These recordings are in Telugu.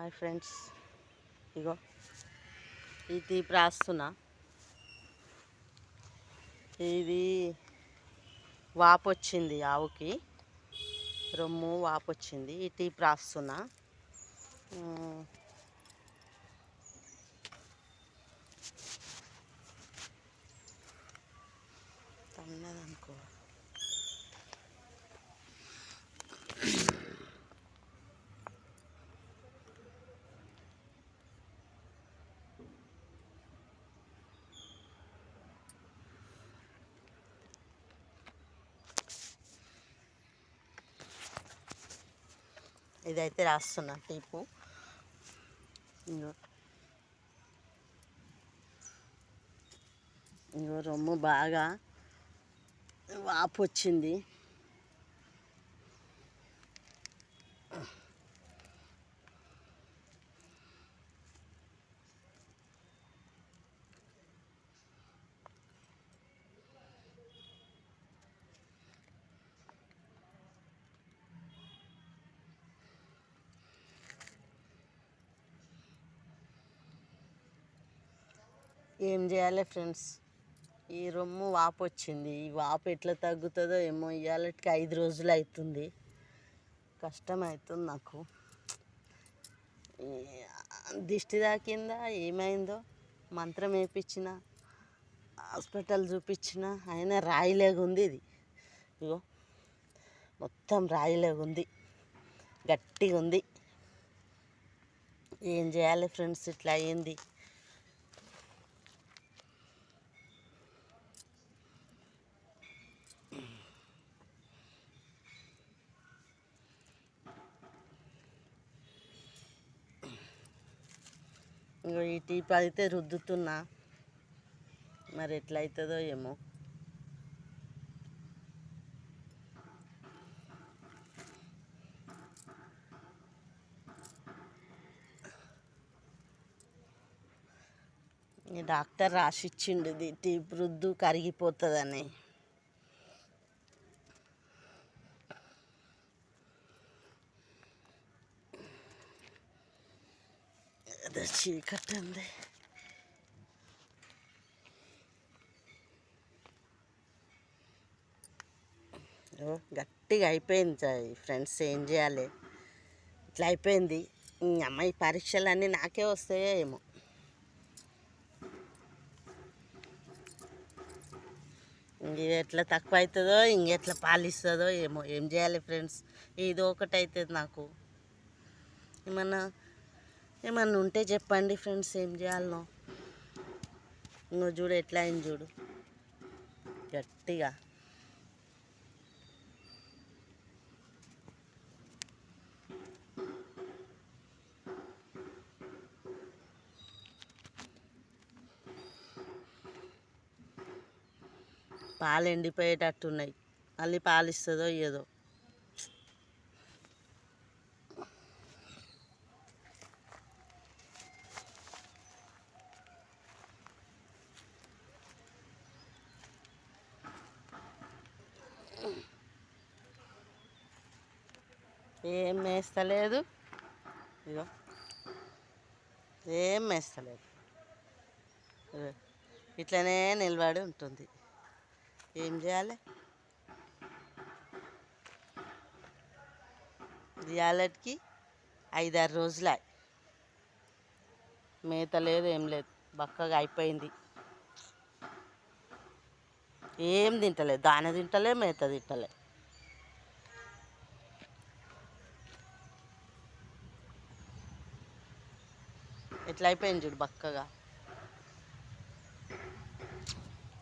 హాయ్ ఫ్రెండ్స్, ఇగో ఈ తీపి రాస్తున్నా. ఇది వాపు వచ్చింది, ఆవుకి రొమ్ము వాపు వచ్చింది. ఈ తీపి రాస్తున్నా. తన్నదనుకో. ఇదైతే రాస్తున్నా టీపు. ఇంకో రొమ్ము బాగా వాపు వచ్చింది. ఏం చేయాలి ఫ్రెండ్స్, ఈ రొమ్ము వాపు వచ్చింది. ఈ వాపు ఎట్లా తగ్గుతుందో ఏమో. ఇవాళకి 5 రోజులు అవుతుంది. కష్టం అవుతుంది నాకు. దిష్టి తాకిందా ఏమైందో, మంత్రం వేయించిన, హాస్పిటల్ చూపించిన, అయినా రాయిలేగుంది. ఇది ఇగో మొత్తం రాయిలేగుంది, గట్టిగా ఉంది. ఏం చేయాలి ఫ్రెండ్స్, ఇట్లా అయ్యింది. ఇంకో ఈ టీప్ అయితే రుద్దుతున్నా, మరి ఎట్లా అవుతుందో ఏమో. ఈ డాక్టర్ రాసిచ్చిండు ఇది టీప్ రుద్దు కరిగిపోతుందని. అదే చీకటి ఉంది. గట్టిగా అయిపోయింది ఫ్రెండ్స్. ఏం చేయాలి, ఇట్లా అయిపోయింది. అమ్మాయి పరీక్షలన్నీ నాకే వస్తాయో ఏమో. ఇది ఎట్లా తక్కువ అవుతుందో, ఇంకెట్లా పాలిస్తుందో ఏమో. ఏం చేయాలి ఫ్రెండ్స్, ఇది ఒకటి అవుతుంది నాకు. ఏమన్నా ఉంటే చెప్పండి ఫ్రెండ్స్, ఏం చేయాలనో. ఇంకో చూడు ఎట్లా అయింది చూడు, గట్టిగా. పాలు ఎండిపోయేటట్టున్నాయి. మళ్ళీ పాలిస్తుందో ఏదో. ఏం మేస్తలేదు, ఇగో ఏం మేస్తలేదు. ఇట్లనే నిలబడి ఉంటుంది. ఏం చేయాలి, ఇవాళకి 5-6 రోజులు. మేత లేదు, ఏం లేదు, బక్కగా అయిపోయింది. ఏం తింటలేదు, దాన తింటలే, మేత తింటలే. ఎట్లా అయిపోయింది చూడు బక్కగా.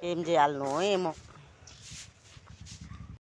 ఏం చేయాలనో ఏమో.